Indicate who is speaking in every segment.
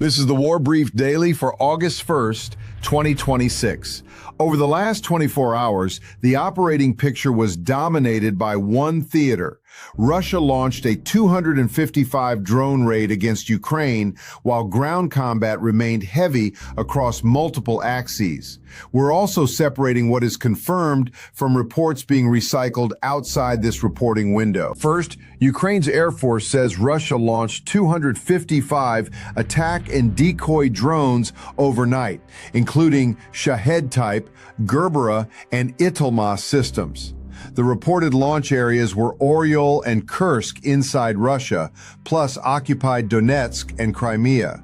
Speaker 1: This is the War Brief Daily for August 1st, 2026. Over the last 24 hours, the operating picture was dominated by one theater. Russia launched a 255 drone raid against Ukraine, while ground combat remained heavy across multiple axes. We're also separating what is confirmed from reports being recycled outside this reporting window. First, Ukraine's Air Force says Russia launched 255 attack and decoy drones overnight, including Shahed-type, Gerbera, and Italmas systems. The reported launch areas were Oriol and Kursk inside Russia, plus occupied Donetsk and Crimea.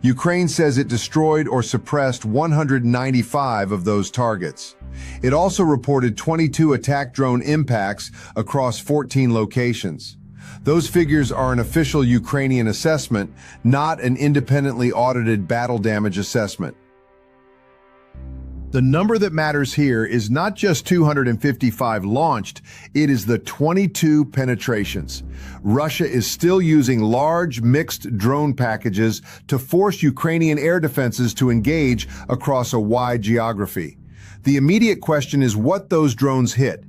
Speaker 1: Ukraine says it destroyed or suppressed 195 of those targets. It also reported 22 attack drone impacts across 14 locations. Those figures are an official Ukrainian assessment, not an independently audited battle damage assessment. The number that matters here is not just 255 launched, it is the 22 penetrations. Russia is still using large mixed drone packages to force Ukrainian air defenses to engage across a wide geography. The immediate question is what those drones hit: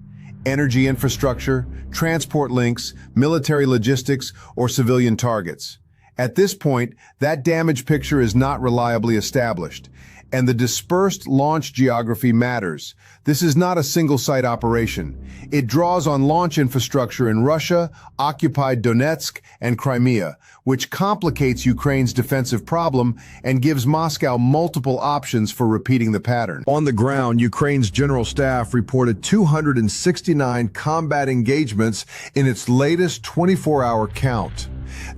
Speaker 1: energy infrastructure, transport links, military logistics, or civilian targets. At this point, that damage picture is not reliably established, and the dispersed launch geography matters. This is not a single-site operation. It draws on launch infrastructure in Russia, occupied Donetsk, and Crimea, which complicates Ukraine's defensive problem and gives Moscow multiple options for repeating the pattern. On the ground, Ukraine's general staff reported 269 combat engagements in its latest 24-hour count.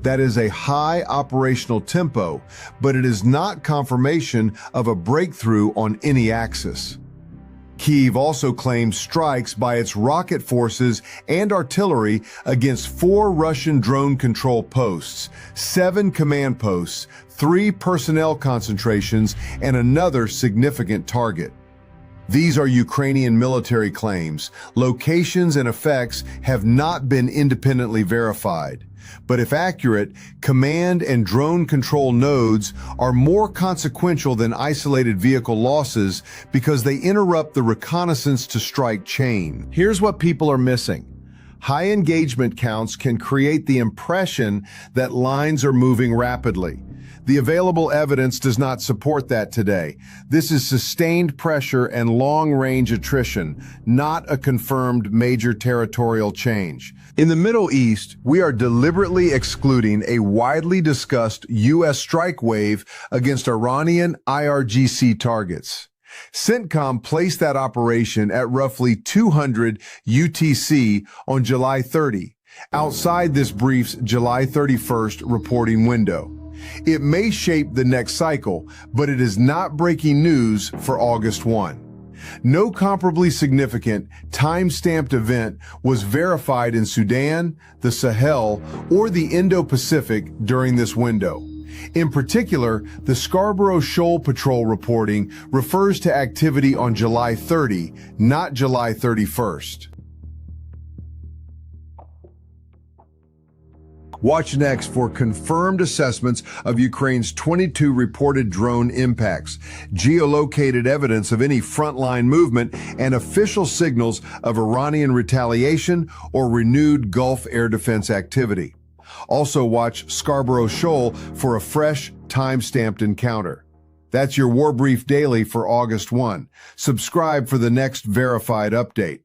Speaker 1: That is a high operational tempo, but it is not confirmation of a breakthrough on any axis. Kyiv also claims strikes by its rocket forces and artillery against 4 Russian drone control posts, 7 command posts, 3 personnel concentrations, and another significant target. These are Ukrainian military claims. Locations and effects have not been independently verified. But if accurate, command and drone control nodes are more consequential than isolated vehicle losses because they interrupt the reconnaissance to strike chain. Here's what people are missing. High engagement counts can create the impression that lines are moving rapidly. The available evidence does not support that today. This is sustained pressure and long-range attrition, not a confirmed major territorial change. In the Middle East, we are deliberately excluding a widely discussed U.S. strike wave against Iranian IRGC targets. CENTCOM placed that operation at roughly 200 UTC on July 30, outside this brief's July 31st reporting window. It may shape the next cycle, but it is not breaking news for August 1. No comparably significant, time-stamped event was verified in Sudan, the Sahel, or the Indo-Pacific during this window. In particular, the Scarborough Shoal Patrol reporting refers to activity on July 30, not July 31st. Watch next for confirmed assessments of Ukraine's 22 reported drone impacts, geolocated evidence of any frontline movement, and official signals of Iranian retaliation or renewed Gulf air defense activity. Also watch Scarborough Shoal for a fresh, time-stamped encounter. That's your War Brief Daily for August 1. Subscribe for the next verified update.